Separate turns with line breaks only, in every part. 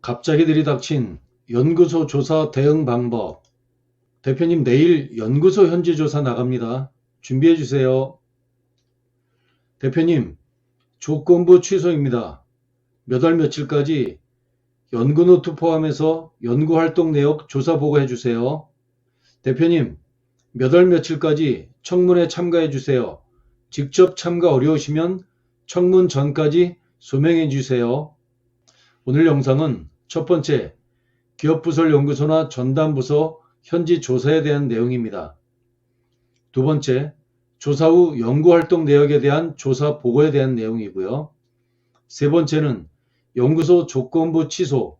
갑자기 들이닥친 연구소 조사 대응 방법. 대표님, 내일 연구소 현지 조사 나갑니다. 준비해 주세요. 대표님, 조건부 취소입니다. 몇 월 며칠까지 연구노트 포함해서 연구활동 내역 조사 보고해 주세요. 대표님, 몇 월 며칠까지 청문회 참가해 주세요. 직접 참가 어려우시면 청문 전까지 소명해 주세요. 오늘 영상은 첫 번째, 기업부설연구소나 전담부서 현지 조사에 대한 내용입니다. 두 번째, 조사 후 연구활동 내역에 대한 조사 보고에 대한 내용이고요. 세 번째는 연구소 조건부 취소,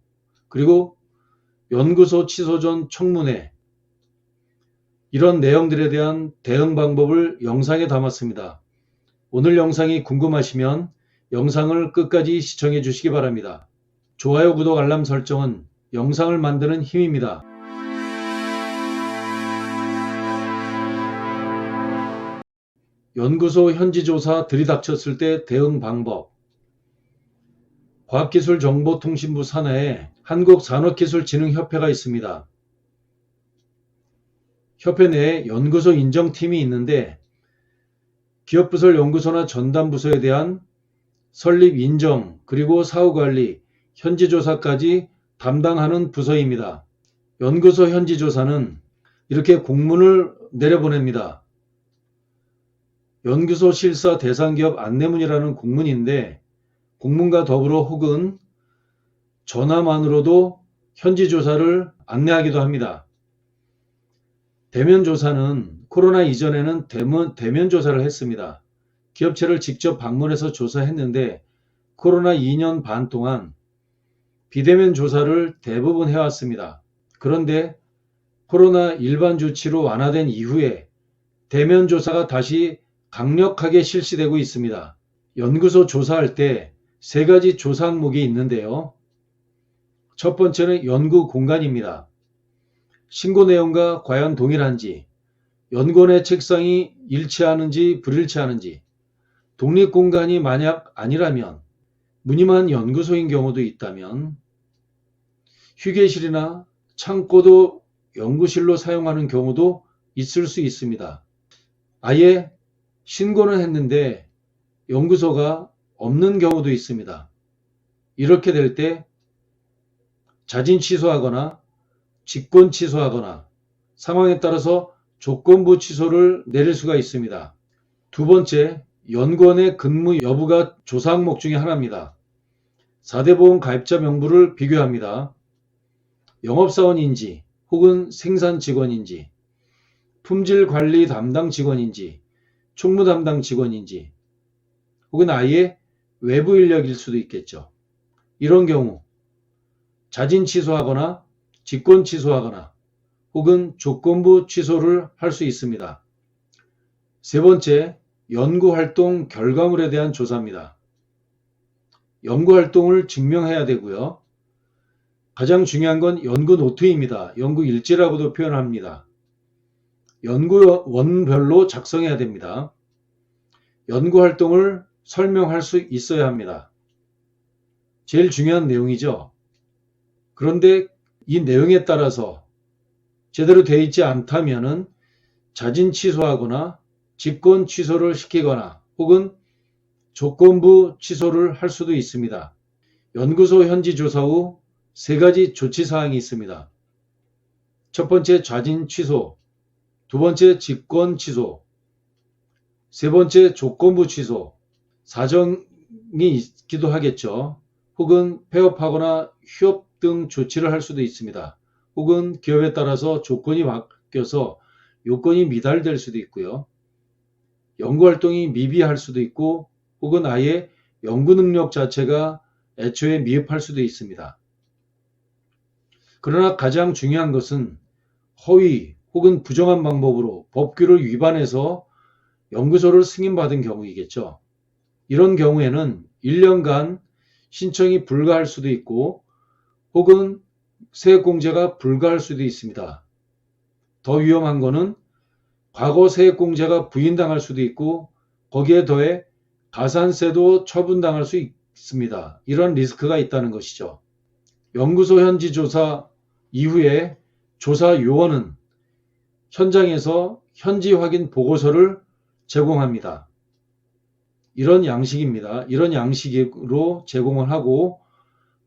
그리고 연구소 취소 전 청문회, 이런 내용들에 대한 대응 방법을 영상에 담았습니다. 오늘 영상이 궁금하시면 영상을 끝까지 시청해 주시기 바랍니다. 좋아요, 구독, 알람 설정은 영상을 만드는 힘입니다. 연구소 현지조사 들이닥쳤을 때 대응 방법. 과학기술정보통신부 산하에 한국산업기술진흥협회가 있습니다. 협회 내에 연구소 인정팀이 있는데 기업부설 연구소나 전담부서에 대한 설립 인정, 그리고 사후관리, 현지조사까지 담당하는 부서입니다. 연구소 현지조사는 이렇게 공문을 내려보냅니다. 연구소 실사 대상기업 안내문이라는 공문인데, 공문과 더불어 혹은 전화만으로도 현지조사를 안내하기도 합니다. 대면조사는 코로나 이전에는 대면조사를 했습니다. 기업체를 직접 방문해서 조사했는데 코로나 2년 반 동안 비대면 조사를 대부분 해왔습니다. 그런데 코로나 일반 조치로 완화된 이후에 대면 조사가 다시 강력하게 실시되고 있습니다. 연구소 조사할 때 세 가지 조사 항목이 있는데요. 첫 번째는 연구 공간입니다. 신고 내용과 과연 동일한지, 연구원의 책상이 일치하는지 불일치하는지, 독립공간이 만약 아니라면, 무늬만 연구소인 경우도 있다면, 휴게실이나 창고도 연구실로 사용하는 경우도 있을 수 있습니다. 아예 신고는 했는데 연구소가 없는 경우도 있습니다. 이렇게 될 때 자진 취소하거나 직권 취소하거나 상황에 따라서 조건부 취소를 내릴 수가 있습니다. 두 번째, 연구원의 근무 여부가 조사 항목 중에 하나입니다. 4대 보험 가입자 명부를 비교합니다. 영업사원인지 혹은 생산 직원인지, 품질 관리 담당 직원인지, 총무 담당 직원인지, 혹은 아예 외부 인력일 수도 있겠죠. 이런 경우 자진 취소하거나 직권 취소하거나 혹은 조건부 취소를 할 수 있습니다. 세 번째, 연구활동 결과물에 대한 조사입니다. 연구활동을 증명해야 되고요. 가장 중요한 건 연구 노트입니다. 연구 일지라고도 표현합니다. 연구원별로 작성해야 됩니다. 연구활동을 설명할 수 있어야 합니다. 제일 중요한 내용이죠. 그런데 이 내용에 따라서 제대로 되어 있지 않다면은 자진 취소하거나 직권 취소를 시키거나 혹은 조건부 취소를 할 수도 있습니다. 연구소 현지 조사 후 세 가지 조치 사항이 있습니다. 첫 번째, 자진 취소. 두 번째, 직권 취소. 세 번째, 조건부 취소. 사정이 있기도 하겠죠. 혹은 폐업하거나 휴업 등 조치를 할 수도 있습니다. 혹은 기업에 따라서 조건이 바뀌어서 요건이 미달될 수도 있고요. 연구활동이 미비할 수도 있고 혹은 아예 연구 능력 자체가 애초에 미흡할 수도 있습니다. 그러나 가장 중요한 것은 허위 혹은 부정한 방법으로 법규를 위반해서 연구소를 승인받은 경우이겠죠. 이런 경우에는 1년간 신청이 불가할 수도 있고 혹은 세액공제가 불가할 수도 있습니다. 더 위험한 것은 과거 세액공제가 부인당할 수도 있고 거기에 더해 가산세도 처분당할 수 있습니다. 이런 리스크가 있다는 것이죠. 연구소 현지 조사 이후에 조사 요원은 현장에서 현지 확인 보고서를 제공합니다. 이런 양식입니다. 이런 양식으로 제공을 하고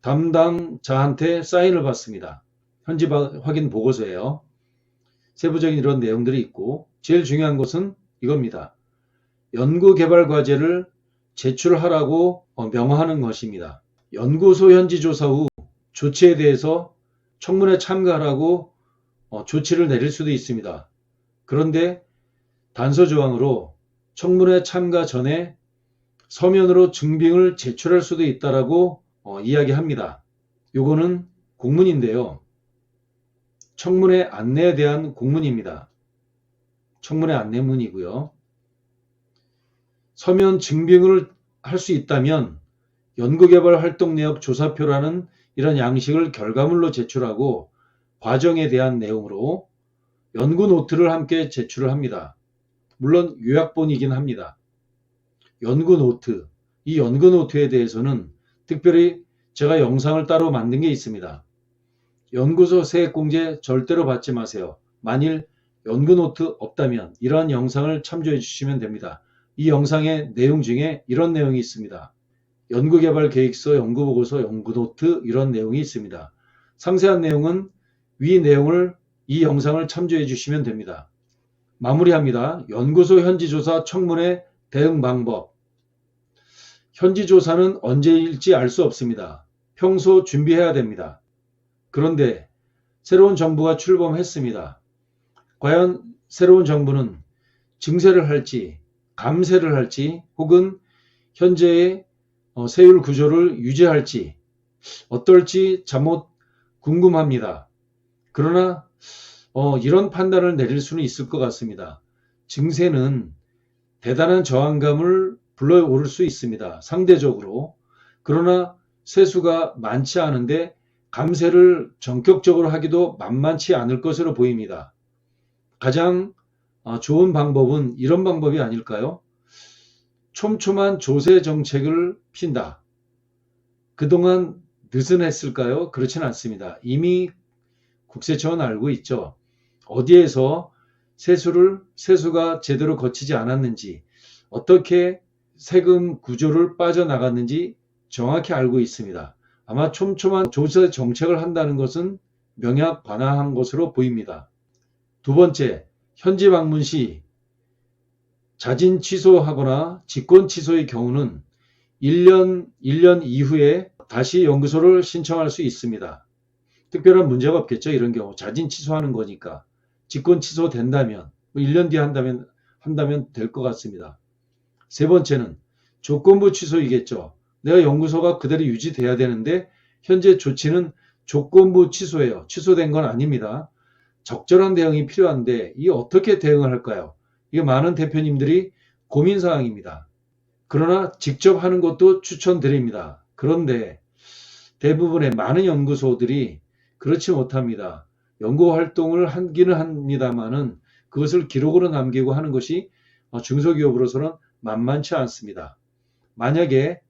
담당자한테 사인을 받습니다. 현지 확인 보고서예요. 세부적인 이런 내용들이 있고 제일 중요한 것은 이겁니다. 연구개발 과제를 제출하라고 명하는 것입니다. 연구소 현지 조사 후 조치에 대해서 청문회 참가하라고 조치를 내릴 수도 있습니다. 그런데 단서 조항으로 청문회 참가 전에 서면으로 증빙을 제출할 수도 있다라고 이야기합니다. 요거는 공문인데요. 청문회 안내에 대한 공문입니다. 청문회 안내문이고요. 서면 증빙을 할 수 있다면 연구개발 활동 내역 조사표라는 이런 양식을 결과물로 제출하고 과정에 대한 내용으로 연구 노트를 함께 제출을 합니다. 물론 요약본이긴 합니다. 연구 노트, 이 연구 노트에 대해서는 특별히 제가 영상을 따로 만든 게 있습니다. 연구소 세액공제 절대로 받지 마세요. 만일 연구 노트 없다면 이러한 영상을 참조해 주시면 됩니다. 이 영상의 내용 중에 이런 내용이 있습니다. 연구개발 계획서, 연구보고서, 연구노트 이런 내용이 있습니다. 상세한 내용은 위 내용을 이 영상을 참조해 주시면 됩니다. 마무리합니다. 연구소 현지조사 청문회 대응 방법. 현지조사는 언제일지 알 수 없습니다. 평소 준비해야 됩니다. 그런데 새로운 정부가 출범했습니다. 과연 새로운 정부는 증세를 할지, 감세를 할지, 혹은 현재의 세율 구조를 유지할지 어떨지 잠못 궁금합니다. 그러나 이런 판단을 내릴 수는 있을 것 같습니다. 증세는 대단한 저항감을 불러오를 수 있습니다. 상대적으로. 그러나 세수가 많지 않은데 감세를 전격적으로 하기도 만만치 않을 것으로 보입니다. 가장 좋은 방법은 이런 방법이 아닐까요? 촘촘한 조세 정책을 핀다. 그동안 느슨했을까요? 그렇진 않습니다. 이미 국세청은 알고 있죠. 어디에서 세수가 제대로 거치지 않았는지, 어떻게 세금 구조를 빠져나갔는지 정확히 알고 있습니다. 아마 촘촘한 조세 정책을 한다는 것은 명약관화한 것으로 보입니다. 두 번째, 현지 방문 시 자진 취소하거나 직권 취소의 경우는 1년 이후에 다시 연구소를 신청할 수 있습니다. 특별한 문제가 없겠죠. 이런 경우 자진 취소하는 거니까. 직권 취소된다면 1년 뒤에 한다면 될 것 같습니다. 세 번째는 조건부 취소이겠죠. 내가 연구소가 그대로 유지돼야 되는데 현재 조치는 조건부 취소예요. 취소된 건 아닙니다. 적절한 대응이 필요한데 이 어떻게 대응을 할까요? 이게 많은 대표님들이 고민사항입니다. 그러나 직접 하는 것도 추천드립니다. 그런데 대부분의 많은 연구소들이 그렇지 못합니다. 연구활동을 하기는 합니다만은 그것을 기록으로 남기고 하는 것이 중소기업으로서는 만만치 않습니다. 만약에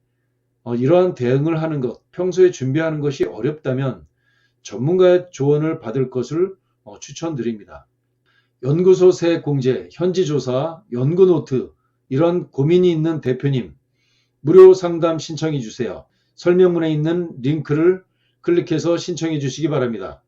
이러한 대응을 하는 것, 평소에 준비하는 것이 어렵다면 전문가의 조언을 받을 것을 추천드립니다. 연구소 세액공제, 현지조사, 연구노트 이런 고민이 있는 대표님 무료 상담 신청해 주세요. 설명문에 있는 링크를 클릭해서 신청해 주시기 바랍니다.